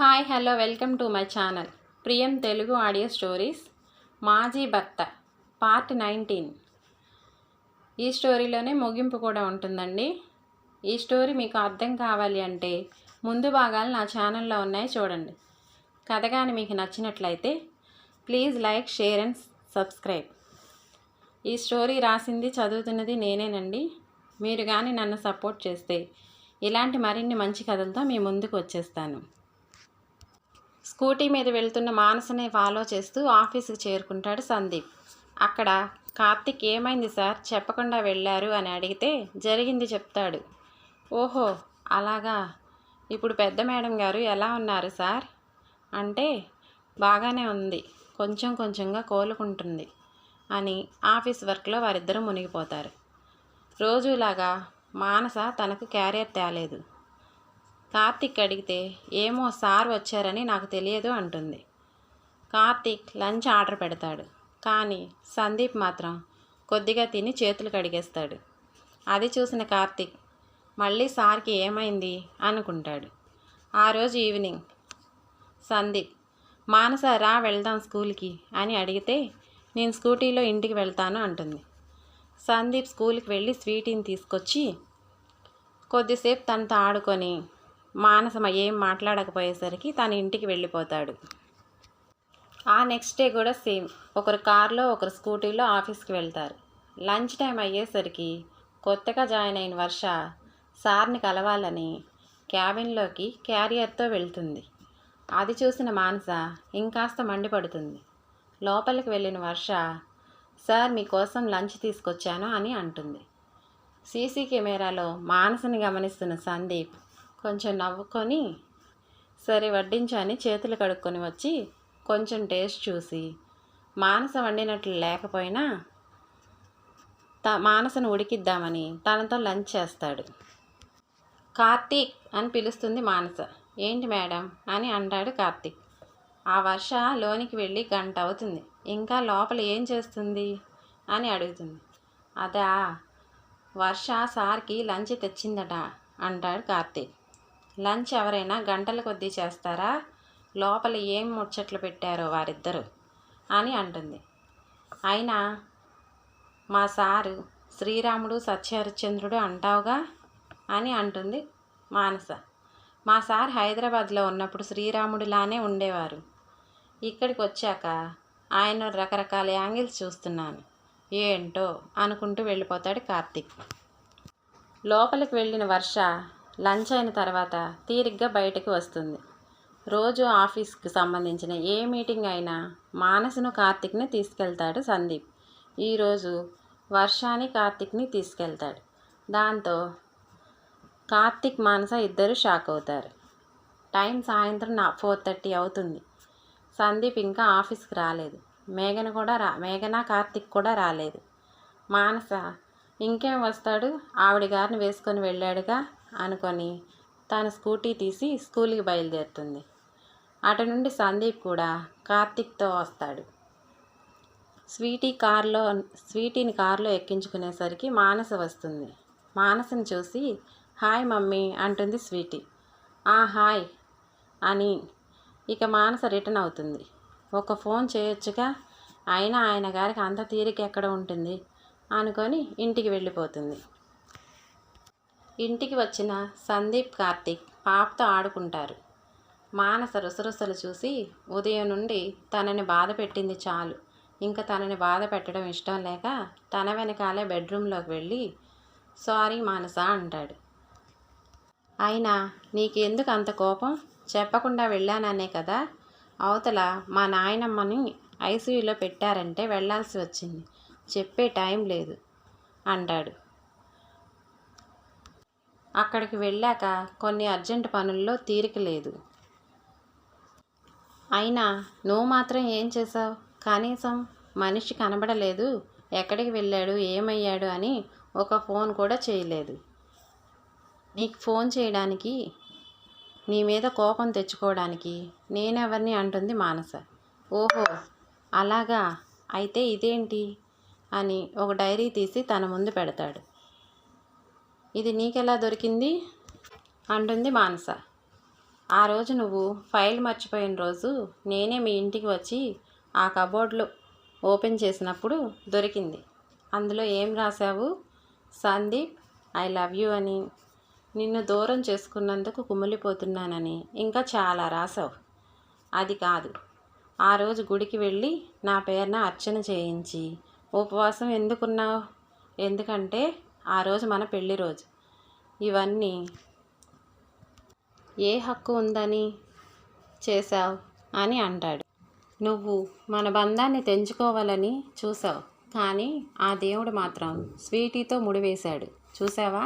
Hi hello welcome to my channel ప్రియం Telugu audio stories మాజీ భర్త పార్ట్ 19. ఈ స్టోరీలోనే ముగింపు కూడా ఉంటుందండి. ఈ స్టోరీ మీకు అర్థం కావాలి అంటే ముందు భాగాలు నా ఛానల్లో ఉన్నాయి, చూడండి. కథ కానీ మీకు నచ్చినట్లయితే please like, share and subscribe. ఈ స్టోరీ రాసింది, చదువుతున్నది నేనేనండి. మీరు కానీ నన్ను సపోర్ట్ చేస్తే ఇలాంటి మరిన్ని మంచి కథలతో మీ ముందుకు వచ్చేస్తాను. స్కూటీ మీద వెళ్తున్న మానసని ఫాలో చేస్తూ ఆఫీస్కి చేరుకుంటాడు సందీప్. అక్కడ కార్తిక్ ఏమైంది సార్, చెప్పకుండా వెళ్ళారు అని అడిగితే జరిగింది చెప్తాడు. ఓహో అలాగా, ఇప్పుడు పెద్ద మేడం గారు ఎలా ఉన్నారు సార్ అంటే బాగానే ఉంది, కొంచెం కొంచెంగా కోలుకుంటుంది అని ఆఫీస్ వర్క్లో వారిద్దరూ మునిగిపోతారు. రోజులాగా మానస తనకు క్యారియర్ తేలేదు. కార్తిక్ అడిగితే ఏమో సార్ వచ్చారని నాకు తెలియదు అంటుంది. కార్తిక్ లంచ్ ఆర్డర్ పెడతాడు, కానీ సందీప్ మాత్రం కొద్దిగా తిని చేతులు కడిగేస్తాడు. అది చూసిన కార్తిక్ మళ్ళీ సార్కి ఏమైంది అనుకుంటాడు. ఆ రోజు ఈవినింగ్ సందీప్ మానస రా వెళ్దాం స్కూల్కి అని అడిగితే నేను స్కూటీలో ఇంటికి వెళ్తాను అంటుంది. సందీప్ స్కూల్కి వెళ్ళి స్వీటీని తీసుకొచ్చి కొద్దిసేపు తనతో ఆడుకొని మానస ఏం మాట్లాడకపోయేసరికి తన ఇంటికి వెళ్ళిపోతాడు. ఆ నెక్స్ట్ డే కూడా సేమ్, ఒకరు కార్లో ఒకరు స్కూటీలో ఆఫీస్కి వెళ్తారు. లంచ్ టైం అయ్యేసరికి కొత్తగా జాయిన్ అయిన వర్ష సార్ని కలవాలని క్యాబిన్లోకి క్యారియర్తో వెళ్తుంది. అది చూసిన మానస ఇంకాస్త మండిపడుతుంది. లోపలికి వెళ్ళిన వర్ష సార్ మీకోసం లంచ్ తీసుకొచ్చాను అని అంటుంది. సీసీ కెమెరాలో మానసని గమనిస్తున్న సందీప్ కొంచెం నవ్వుకొని సరే వడ్డించు అని చేతులు కడుక్కొని వచ్చి కొంచెం టేస్ట్ చూసి మానస వండినట్లు లేకపోయినా మానసను ఉడికిద్దామని తనతో లంచ్ చేస్తాడు. కార్తీక్ అని పిలుస్తుంది మానస. ఏంటి మేడం అని అంటాడు కార్తీక్. ఆ వర్ష లోనికి వెళ్ళి గంట అవుతుంది, ఇంకా లోపల ఏం చేస్తుంది అని అడుగుతుంది. అదా, వర్ష సార్కి లంచ్ తెచ్చిందట అంటాడు కార్తీక్. లంచ్ ఎవరైనా గంటల కొద్దీ చేస్తారా, లోపల ఏం ముచ్చట్లు పెట్టారో వారిద్దరు అని అంటుంది. అయినా మా సారు శ్రీరాముడు సత్యహరిశ్చంద్రుడు అంటావుగా అని అంటుంది మానస. మా సార్ హైదరాబాద్లో ఉన్నప్పుడు శ్రీరాముడిలానే ఉండేవారు, ఇక్కడికి వచ్చాక ఆయన రకరకాల యాంగిల్స్ చూస్తున్నాను, ఏంటో అనుకుంటూ వెళ్ళిపోతాడు కార్తీక్. లోపలికి వెళ్ళిన వర్ష లంచ్ అయిన తర్వాత తీరిగ్గా బయటకు వస్తుంది. రోజు ఆఫీస్కి సంబంధించిన ఏ మీటింగ్ అయినా మానసను కార్తిక్ని తీసుకెళ్తాడు సందీప్. ఈరోజు వర్షాని కార్తిక్ని తీసుకెళ్తాడు. దాంతో కార్తిక్ మానస ఇద్దరు షాక్ అవుతారు. టైం సాయంత్రం 4:30 అవుతుంది. సందీప్ ఇంకా ఆఫీస్కి రాలేదు. మేఘన కార్తిక్ కూడా రాలేదు. మానస ఇంకేం వస్తాడు, ఆవిడ గారిని వేసుకొని వెళ్ళాడుగా అనుకొని తన స్కూటీ తీసి స్కూల్కి బయలుదేరుతుంది. అటు నుండి సందీప్ కూడా కార్తిక్తో వస్తాడు. స్వీటీని కారులో ఎక్కించుకునేసరికి మానస వస్తుంది. మానసని చూసి హాయ్ మమ్మీ అంటుంది స్వీటీ. హాయ్ అని ఇక మానస రిటర్న్ అవుతుంది. ఒక ఫోన్ చేయొచ్చుగా, అయినా ఆయన గారికి అంత తీరిక ఎక్కడ ఉంటుంది అనుకొని ఇంటికి వెళ్ళిపోతుంది. ఇంటికి వచ్చిన సందీప్, కార్తిక్ పాపతో ఆడుకుంటారు. మానస రుసరుసలు చూసి ఉదయం నుండి తనని బాధ పెట్టింది చాలు, ఇంకా తనని బాధ పెట్టడం ఇష్టం లేక తన వెనకాలే బెడ్రూమ్లోకి వెళ్ళి సారీ మానస అంటాడు. అయినా నీకెందుకు అంత కోపం, చెప్పకుండా వెళ్ళాననే కదా, అవతల మా నాయనమ్మని ఐసీయూలో పెట్టారంటే వెళ్ళాల్సి వచ్చింది, చెప్పే టైం లేదు అంటాడు. అక్కడికి వెళ్ళాక కొన్ని అర్జెంట్ పనుల్లో తీరిక లేదు. అయినా నువ్వు మాత్రం ఏం చేసావు, కనీసం మనిషి కనబడలేదు, ఎక్కడికి వెళ్ళాడు ఏమయ్యాడు అని ఒక ఫోన్ కూడా చేయలేదు. నీకు ఫోన్ చేయడానికి, నీ మీద కోపం తెచ్చుకోవడానికి నేనెవరిని అంటుంది మానస. ఓహో అలాగా, అయితే ఇదేంటి అని ఒక డైరీ తీసి తన ముందు పెడతాడు. ఇది నీకెలా దొరికింది అంటుంది మానస. ఆ రోజు నువ్వు ఫైల్ మర్చిపోయిన రోజు నేనే మీ ఇంటికి వచ్చి ఆ కబోర్డ్లో ఓపెన్ చేసినప్పుడు దొరికింది. అందులో ఏం రాశావు? సందీప్, ఐ లవ్ యూ అని, నిన్ను దూరం చేసుకున్నందుకు కుమిలిపోతున్నానని, ఇంకా చాలా రాసావు. అది కాదు, ఆ రోజు గుడికి వెళ్ళి నా పేరున అర్చన చేయించి ఉపవాసం ఎందుకున్నావు? ఎందుకంటే ఆ రోజు మన పెళ్లి రోజు. ఇవన్నీ ఏ హక్కు ఉందని చేశావు అని అంటాడు. నువ్వు మన బంధాన్ని తెంచుకోవాలని చూసావు, కానీ ఆ దేవుడు మాత్రం స్వీటీతో ముడివేశాడు. చూసావా?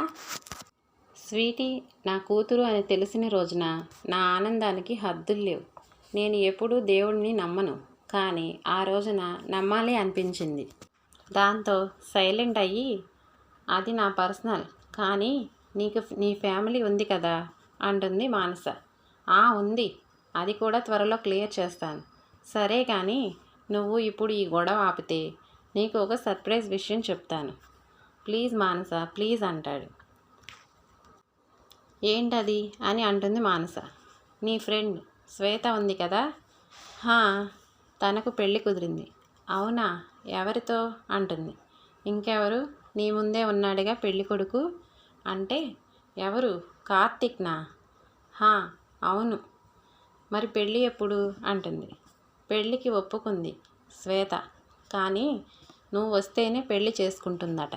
స్వీటీ నా కూతురు అని తెలిసిన రోజున నా ఆనందానికి హద్దులు లేవు. నేను ఎప్పుడూ దేవుడిని నమ్మను, కానీ ఆ రోజున నమ్మాలి అనిపించింది. దాంతో సైలెంట్ అయ్యి, అది నా పర్సనల్, కానీ నీకు నీ ఫ్యామిలీ ఉంది కదా అంటుంది మానస. ఉంది, అది కూడా త్వరలో క్లియర్ చేస్తాను. సరే కానీ నువ్వు ఇప్పుడు ఈ గొడవ ఆపితే నీకు ఒక సర్ప్రైజ్ విషయం చెప్తాను. ప్లీజ్ మానస, ప్లీజ్ అంటాడు. ఏంటది అని అంటుంది మానస. నీ ఫ్రెండ్ శ్వేత ఉంది కదా, తనకు పెళ్ళి కుదిరింది. అవునా? ఎవరితో అంటుంది. ఇంకెవరు, నీ ముందే ఉన్నాడుగా పెళ్ళి కొడుకు. అంటే ఎవరు? కార్తీక్నా? అవును. మరి పెళ్ళి ఎప్పుడు అంటుంది. పెళ్ళికి ఒప్పుకుంది శ్వేత, కానీ నువ్వు వస్తేనే పెళ్ళి చేసుకుంటుందట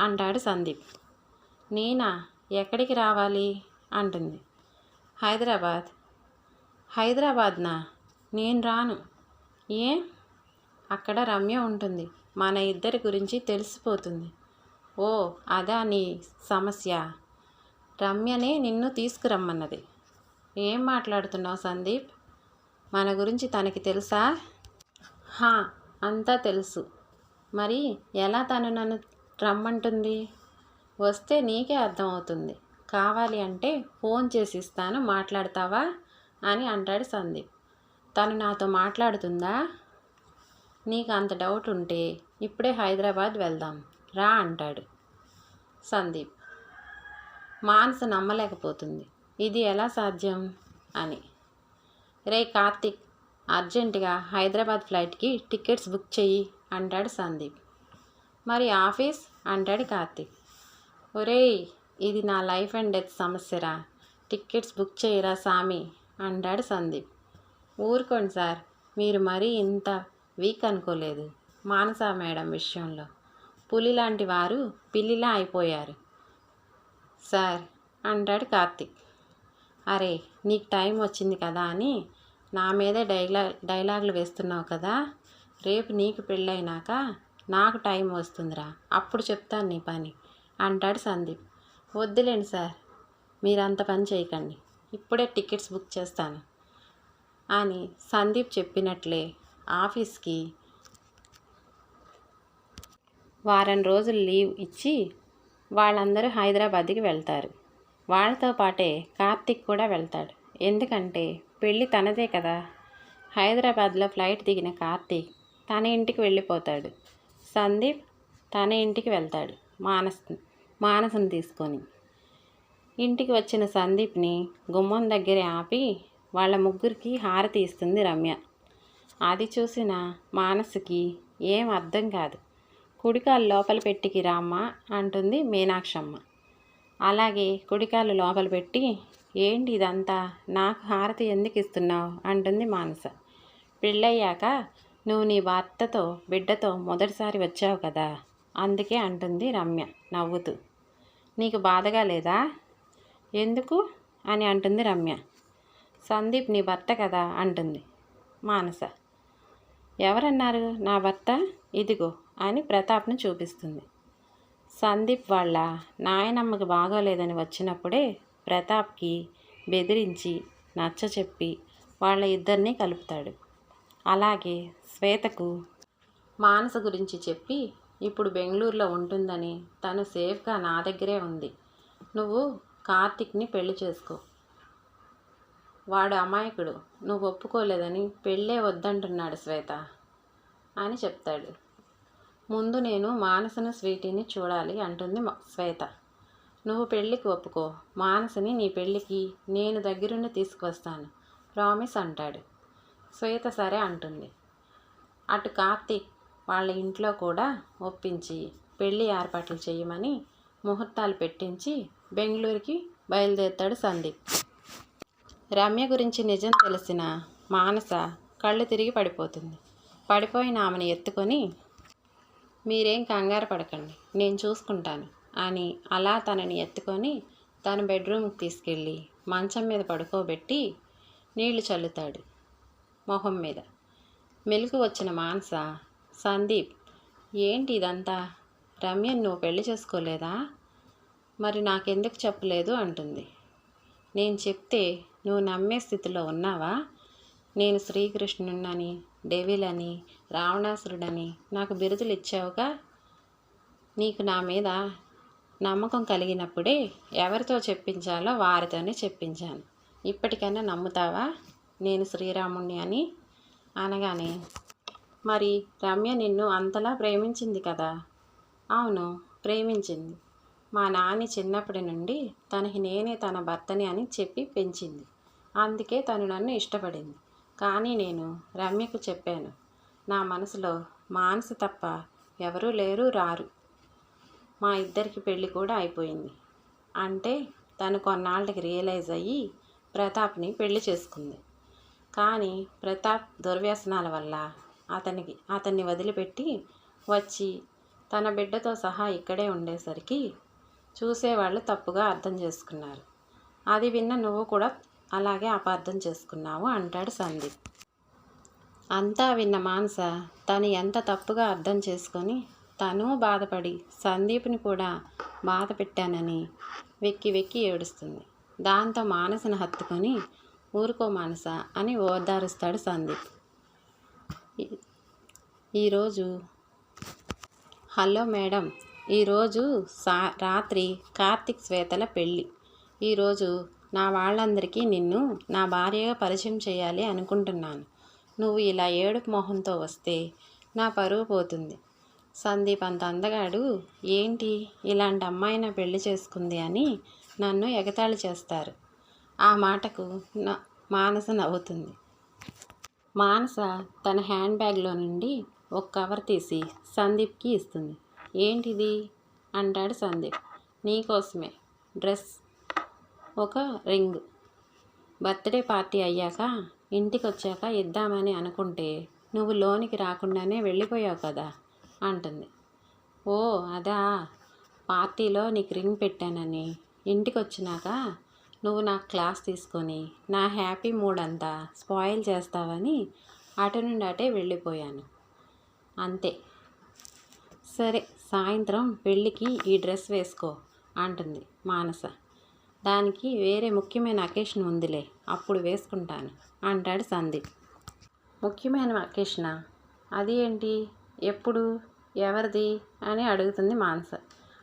అంటాడు సందీప్. నేనా? ఎక్కడికి రావాలి అంటుంది. హైదరాబాద్. హైదరాబాద్నా? నేను రాను. ఏ? అక్కడ రమ్య ఉంటుంది, మన ఇద్దరి గురించి తెలిసిపోతుంది. ఓ, అదా నీ సమస్య? రమ్యనే నిన్ను తీసుకురమ్మన్నది. ఏం మాట్లాడుతున్నావు సందీప్? మన గురించి తనకి తెలుసా? అంతా తెలుసు. మరి ఎలా తను నన్ను రమ్మంటుంది? వస్తే నీకే అర్థమవుతుంది. కావాలి అంటే ఫోన్ చేసి ఇస్తాను, మాట్లాడతావా అని అంటాడు సందీప్. తను నాతో మాట్లాడుతుందా? నీకు అంత డౌట్ ఉంటే ఇప్పుడే హైదరాబాద్ వెళ్దాం రా అంటాడు సందీప్. మానస నమ్మలేకపోతుంది, ఇది ఎలా సాధ్యం అని. రే కార్తీక్, అర్జెంటుగా హైదరాబాద్ ఫ్లైట్కి టికెట్స్ బుక్ చెయ్యి అంటాడు సందీప్. మరి ఆఫీస్ అంటాడు కార్తీక్. ఒరేయ్, ఇది నా లైఫ్ అండ్ డెత్ సమస్యరా, టికెట్స్ బుక్ చేయరా సామి అంటాడు సందీప్. ఊరుకోండి సార్, మీరు మరీ ఇంత వీక్ అనుకోలేదు. మానస మేడం విషయంలో పులి లాంటి వారు పిల్లిలా అయిపోయారు సార్ అంటాడు కార్తీక్. అరే, నీకు టైం వచ్చింది కదా అని నా మీదే డైలాగులు వేస్తున్నావు కదా. రేపు నీకు పెళ్ళైనాక నాకు టైం వస్తుందిరా, అప్పుడు చెప్తాను నీ పని అంటాడు సందీప్. వద్దులేండి సార్, మీరంత పని చేయకండి, ఇప్పుడే టికెట్స్ బుక్ చేస్తాను అని సందీప్ చెప్పినట్లే ఆఫీస్కి వారం రోజులు లీవ్ ఇచ్చి వాళ్ళందరూ హైదరాబాద్కి వెళ్తారు. వాళ్ళతో పాటే కార్తీక్ కూడా వెళ్తాడు. ఎందుకంటే పెళ్ళి తనదే కదా. హైదరాబాద్లో ఫ్లైట్ దిగిన కార్తీక్ తన ఇంటికి వెళ్ళిపోతాడు. సందీప్ తన ఇంటికి వెళ్తాడు మానసను తీసుకొని. ఇంటికి వచ్చిన సందీప్ని గుమ్మం దగ్గరే ఆపి వాళ్ళ ముగ్గురికి హారతి ఇస్తుంది రమ్య. అది చూసిన మానసుకి ఏం అర్థం కాదు. కుడికాలు లోపల పెట్టికి రామ్మ అంటుంది మీనాక్షమ్మ. అలాగే కుడికాలు లోపల పెట్టి, ఏంటి ఇదంతా, నాకు హారతి ఎందుకు ఇస్తున్నావు అంటుంది మానస. పెళ్ళయ్యాక నువ్వు నీ భర్తతో బిడ్డతో మొదటిసారి వచ్చావు కదా, అందుకే అంటుంది రమ్య నవ్వుతూ. నీకు బాధగా లేదా? ఎందుకు అని అంటుంది రమ్య. సందీప్ నీ భర్త కదా అంటుంది మానస. ఎవరన్నారు నా భర్త? ఇదిగో అని ప్రతాప్ను చూపిస్తుంది. సందీప్ వాళ్ళ నాయనమ్మకి బాగోలేదని వచ్చినప్పుడే ప్రతాప్కి బెదిరించి నచ్చచెప్పి వాళ్ళ ఇద్దరినీ కలుపుతాడు. అలాగే శ్వేతకు మానస గురించి చెప్పి ఇప్పుడు బెంగళూరులో ఉంటుందని, తను సేఫ్గా నా దగ్గరే ఉంది, నువ్వు కార్తీక్ని పెళ్లి చేసుకో, వాడు అమాయకుడు, నువ్వు ఒప్పుకోలేదని పెళ్ళే వద్దంటున్నాడు శ్వేత అని చెప్తాడు. ముందు నేను మానసను స్వీటీని చూడాలి అంటుంది శ్వేత. నువ్వు పెళ్ళికి ఒప్పుకో, మానసని నీ పెళ్ళికి నేను దగ్గరుండి తీసుకువస్తాను, ప్రామిస్ అంటాడు. శ్వేత సరే అంటుంది. అటు కార్తీక్ వాళ్ళ ఇంట్లో కూడా ఒప్పించి పెళ్ళి ఏర్పాట్లు చేయమని ముహూర్తాలు పెట్టించి బెంగళూరుకి బయలుదేరుతాడు సందీప్. రమ్య గురించి నిజం తెలిసిన మానస కళ్ళు తిరిగి పడిపోతుంది. పడిపోయిన ఆమెను ఎత్తుకొని, మీరేం కంగారు పడకండి, నేను చూసుకుంటాను అని అలా తనని ఎత్తుకొని తన బెడ్రూమ్కి తీసుకెళ్ళి మంచం మీద పడుకోబెట్టి నీళ్లు చల్లుతాడు మొహం మీద. మెలకు వచ్చిన మానస, సందీప్, ఏంటి ఇదంతా? రమ్యను నువ్వు పెళ్లి చేసుకోలేదా? మరి నాకెందుకు చెప్పలేదు అంటుంది. నేను చెప్తే నువ్వు నమ్మే స్థితిలో ఉన్నావా? నేను శ్రీకృష్ణుడని, డెవిల్ అని, రావణాసురుడని నాకు బిరుదులు ఇచ్చావుగా. నీకు నా మీద నమ్మకం కలిగినప్పుడే ఎవరితో చెప్పించాలో వారితోనే చెప్పించాను. ఇప్పటికైనా నమ్ముతావా నేను శ్రీరాముణ్ణి అని? అనగానే, మరి రమ్య నిన్ను అంతలా ప్రేమించింది కదా? అవును, ప్రేమించింది. మా నాని చిన్నప్పటి నుండి తనకి నేనే తన భర్తని అని చెప్పి పెంచింది. అందుకే తను నన్ను ఇష్టపడింది. కానీ నేను రమ్యకు చెప్పాను, నా మనసులో మానస తప్ప ఎవరూ లేరు, రారు. మా ఇద్దరికి పెళ్ళి కూడా అయిపోయింది. అంటే తను కొన్నాళ్ళకి రియలైజ్ అయ్యి ప్రతాప్ని పెళ్లి చేసుకుంది. కానీ ప్రతాప్ దుర్వ్యసనాల వల్ల అతన్ని వదిలిపెట్టి వచ్చి తన బిడ్డతో సహా ఇక్కడే ఉండేసరికి చూసేవాళ్ళు తప్పుగా అర్థం చేసుకున్నారు. అది విన్న నువ్వు కూడా అలాగే అపార్థం చేసుకున్నావు అంటాడు సందీప్. అంతా విన్న మానస తను ఎంత తప్పుగా అర్థం చేసుకొని తను బాధపడి సందీప్ని కూడా బాధ పెట్టానని వెక్కి వెక్కి ఏడుస్తుంది. దాంతో మానసను హత్తుకొని, ఊరుకో మానస అని ఓదారుస్తాడు సందీప్. ఈరోజు, హలో మేడం, ఈరోజు రాత్రి కార్తీక్ శ్వేతల పెళ్ళి. ఈరోజు నా వాళ్ళందరికీ నిన్ను నా భార్యగా పరిచయం చేయాలి అనుకుంటున్నాను. నువ్వు ఇలా ఏడుపు మొహంతో వస్తే నా పరువు పోతుంది. సందీప్ అంత అందగాడు ఏంటి ఇలాంటి అమ్మాయిన పెళ్లి చేసుకుంది అని నన్ను ఎగతాళి చేస్తారు. ఆ మాటకు మానస నవ్వుతుంది. మానస తన హ్యాండ్ బ్యాగ్లో నుండి ఒక కవర్ తీసి సందీప్కి ఇస్తుంది. ఏంటిది అంటాడు సందీప్. నీకోసమే డ్రెస్, ఒక రింగ్. బర్త్డే పార్టీ అయ్యాక ఇంటికి వచ్చాక ఇద్దామని అనుకుంటే నువ్వు లోనికి రాకుండానే వెళ్ళిపోయావు కదా అంటుంది. ఓ అదా, పార్టీలో నీకు రింగ్ పెట్టానని ఇంటికి వచ్చినాక నువ్వు నాకు క్లాస్ తీసుకొని నా హ్యాపీ మూడ్ అంతా స్పాయిల్ చేస్తావని అటు నుండి అటే వెళ్ళిపోయాను అంతే. సరే, సాయంత్రం పెళ్ళికి ఈ డ్రెస్ వేసుకో అంటుంది మానస. దానికి వేరే ముఖ్యమైన అకేషన్ ఉందిలే, అప్పుడు వేసుకుంటాను అంటాడు సందీప్. ముఖ్యమైన అకేషనా? అది ఏంటి, ఎప్పుడు, ఎవరిది అని అడుగుతుంది మానస.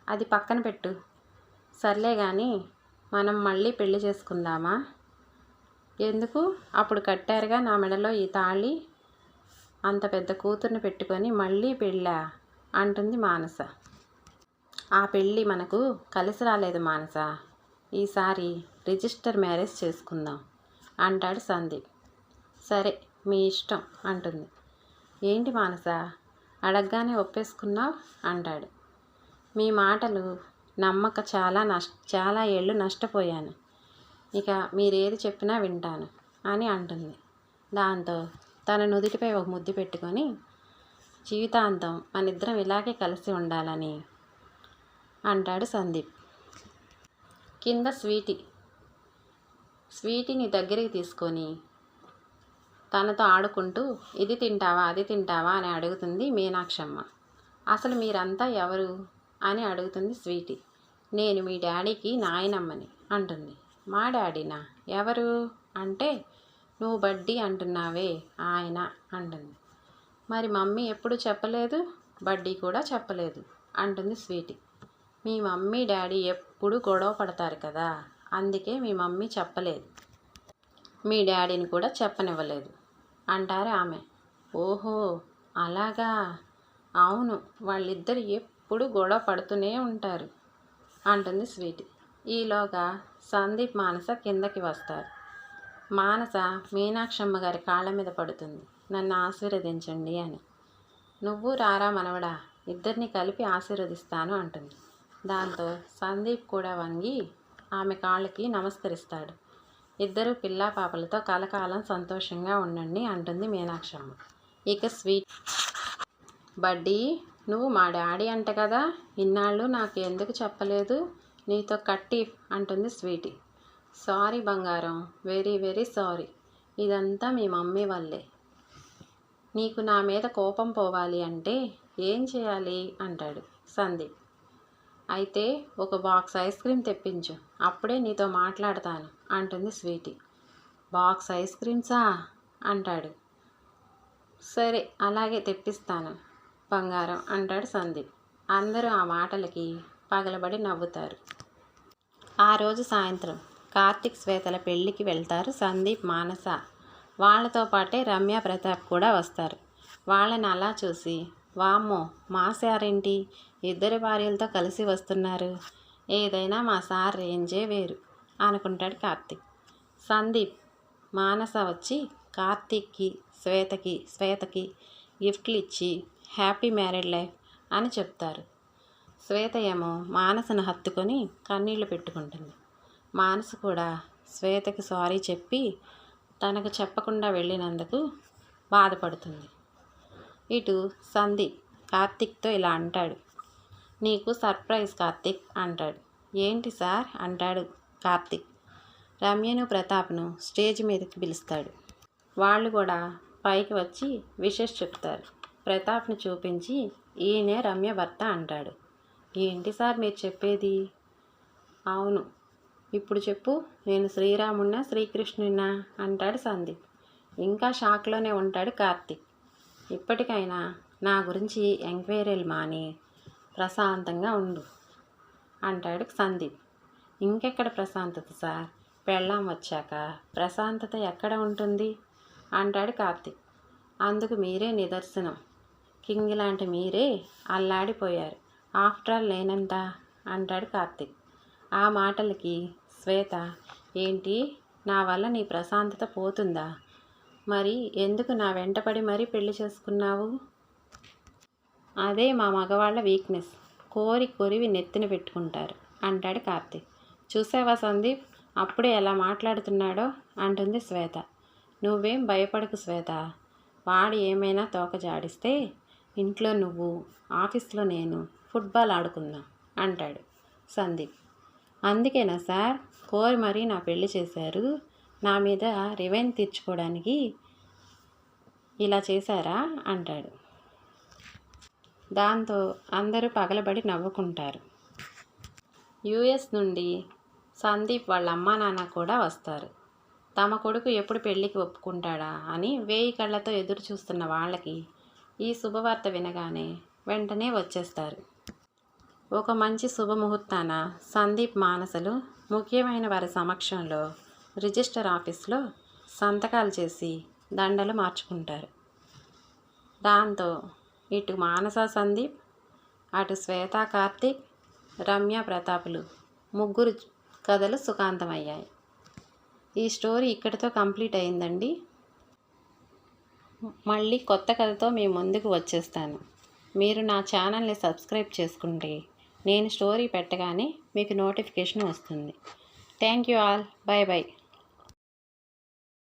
అది పక్కన పెట్టు. సర్లే కానీ మనం మళ్ళీ పెళ్లి చేసుకుందామా? ఎందుకు? అప్పుడు కట్టారుగా నా మెడలో ఈ తాళి, అంత పెద్ద కూతుర్ని పెట్టుకొని మళ్ళీ పెళ్ళా అంటుంది మానస. ఆ పెళ్ళి మనకు కలిసి రాలేదు మానస, ఈసారి రిజిస్టర్ మ్యారేజ్ చేసుకుందాం అంటాడు సందీప్. సరే మీ ఇష్టం అంటుంది. ఏంటి మానస, అడగగానే ఒప్పేసుకున్నావు అంటాడు. మీ మాటలు నమ్మక చాలా ఏళ్ళు నష్టపోయాను. ఇక మీరేది చెప్పినా వింటాను అని అంటుంది. దాంతో తన నుదిటిపై ఒక ముద్దు పెట్టుకొని, జీవితాంతం మనిద్దరం ఇలాగే కలిసి ఉండాలని అంటాడు సందీప్. కింద స్వీటీని దగ్గరికి తీసుకొని తనతో ఆడుకుంటూ ఇది తింటావా అది తింటావా అని అడుగుతుంది మీనాక్షమ్మ. అసలు మీరంతా ఎవరు అని అడుగుతుంది స్వీటీ. నేను మీ డాడీకి నాయనమ్మని అంటుంది. మా డాడీనా? ఎవరు అంటే నువ్వు బడ్డీ అంటున్నావే ఆయన అంటుంది. మరి మమ్మీ ఎప్పుడు చెప్పలేదు, బడ్డీ కూడా చెప్పలేదు అంటుంది స్వీటీ. మీ మమ్మీ డాడీ ఎప్పుడు గొడవ పడతారు కదా, అందుకే మీ మమ్మీ చెప్పలేదు, మీ డాడీని కూడా చెప్పనివ్వలేదు అంటారు ఆమె. ఓహో అలాగా, అవును వాళ్ళిద్దరు ఎప్పుడు గొడవ పడుతూనే ఉంటారు అంటుంది స్వీటీ. ఈలోగా సందీప్ మానస కిందకి వస్తారు. మానస మీనాక్షమ్మ గారి కాళ్ళ మీద పడుతుంది. నన్ను ఆశీర్వదించండి అని. నువ్వు రారా మనవడా, ఇద్దరిని కలిపి ఆశీర్వదిస్తాను అంటుంది. దాంతో సందీప్ కూడా వంగి ఆమె కాళ్ళకి నమస్కరిస్తాడు. ఇద్దరు పిల్లా పాపలతో కలకాలం సంతోషంగా ఉండండి అంటుంది మీనాక్షమ్మ. ఇక స్వీట్, బడ్డీ నువ్వు మా డాడీ అంట కదా, ఇన్నాళ్ళు నాకు ఎందుకు చెప్పలేదు, నీతో కట్టి అంటుంది స్వీటీ. సారీ బంగారం, వెరీ వెరీ సారీ, ఇదంతా మీ మమ్మీ వల్లే. నీకు నా మీద కోపం పోవాలి అంటే ఏం చేయాలి అంటాడు సందీప్. అయితే ఒక బాక్స్ ఐస్ క్రీమ్ తెప్పించు, అప్పుడే నీతో మాట్లాడతాను అంటుంది స్వీటీ. బాక్స్ ఐస్ క్రీమ్సా అంటాడు. సరే అలాగే తెప్పిస్తాను బంగారం అంటాడు సందీప్. అందరూ ఆ మాటలకి పగలబడి నవ్వుతారు. ఆ రోజు సాయంత్రం కార్తిక్ శ్వేతల పెళ్ళికి వెళ్తారు సందీప్ మానస. వాళ్ళతో పాటే రమ్య ప్రతాప్ కూడా వస్తారు. వాళ్ళని అలా చూసి, వామ్మో మా సారేంటి ఇద్దరి భార్యలతో కలిసి వస్తున్నారు, ఏదైనా మా సార్ రేంజే వేరు అనుకుంటాడు కార్తిక్. సందీప్ మానస వచ్చి కార్తిక్కి శ్వేతకి గిఫ్ట్లు ఇచ్చి హ్యాపీ మ్యారీడ్ లైఫ్ అని చెప్తారు. శ్వేత ఏమో మానసను హత్తుకొని కన్నీళ్లు పెట్టుకుంటుంది. మానస కూడా శ్వేతకి సారీ చెప్పి తనకు చెప్పకుండా వెళ్ళినందుకు బాధపడుతుంది. ఇటు సందీప్ కార్తిక్తో ఇలా అంటాడు. నీకు సర్ప్రైజ్ కార్తిక్ అంటాడు. ఏంటి సార్ అంటాడు కార్తిక్. రమ్యను ప్రతాప్ను స్టేజ్ మీదకి పిలుస్తాడు. వాళ్ళు కూడా పైకి వచ్చి విషెస్ చెప్తారు. ప్రతాప్ను చూపించి ఈయనే రమ్య భర్త అంటాడు. ఏంటి సార్ మీరు చెప్పేది? అవును ఇప్పుడు చెప్పు, నేను శ్రీరామున్నా శ్రీకృష్ణున్నా అంటాడు సందీప్. ఇంకా షాక్లోనే ఉంటాడు కార్తిక్. ఇప్పటికైనా నా గురించి ఎంక్వైరీలు మాని ప్రశాంతంగా ఉండు అంటాడు సందీప్. ఇంకెక్కడ ప్రశాంతత సార్, పెళ్ళాం వచ్చాక ప్రశాంతత ఎక్కడ ఉంటుంది అంటాడు కార్తిక్. అందుకు మీరే నిదర్శనం, కింగ్ లాంటి మీరే అల్లాడిపోయారు, ఆఫ్టర్ ఆల్ నేనంత అంటాడు కార్తిక్. ఆ మాటలకి శ్వేత, ఏంటి నా వల్ల నీ ప్రశాంతత పోతుందా, మరి ఎందుకు నా వెంటపడి మరీ పెళ్లి చేసుకున్నావు? అదే మా మగవాళ్ళ వీక్నెస్, కోరి కొరివి నెత్తిన పెట్టుకుంటారు అంటాడు కార్తీక్. చూసావా సందీప్ అప్పుడే ఎలా మాట్లాడుతున్నాడో అంటుంది శ్వేత. నువ్వేం భయపడకు శ్వేత, వాడు ఏమైనా తోక జాడిస్తే ఇంట్లో నువ్వు, ఆఫీస్లో నేను ఫుట్బాల్ ఆడుకుందాం అంటాడు సందీప్. అందుకేనా సార్ కోరి మరీ నా పెళ్లి చేశారు, నా మీద రివెంజ్ తీర్చుకోవడానికి ఇలా చేశారా అంటాడు. దాంతో అందరూ పగలబడి నవ్వుకుంటారు. యుఎస్ నుండి సందీప్ వాళ్ళ అమ్మా నాన్న కూడా వస్తారు. తమ కొడుకు ఎప్పుడు పెళ్ళికి ఒప్పుకుంటాడా అని 1000 కళ్ళతో ఎదురు చూస్తున్న వాళ్ళకి ఈ శుభవార్త వినగానే వెంటనే వచ్చేస్తారు. ఒక మంచి శుభముహూర్తాన సందీప్ మానసలు ముఖ్యమైన వారి సమక్షంలో రిజిస్టర్ ఆఫీస్లో సంతకాలు చేసి దండలు మార్చుకుంటారు. దాంతో ఇటు మానస సందీప్, అటు శ్వేత కార్తిక్, రమ్య ప్రతాపులు ముగ్గురు కథలు సుఖాంతమయ్యాయి. ఈ స్టోరీ ఇక్కడితో కంప్లీట్ అయిందండి. మళ్ళీ కొత్త కథతో మీ ముందుకు వచ్చేస్తాను. మీరు నా ఛానల్ని సబ్స్క్రైబ్ చేసుకుంటే నేను స్టోరీ పెట్టగానే మీకు నోటిఫికేషన్ వస్తుంది. Thank you all, by by.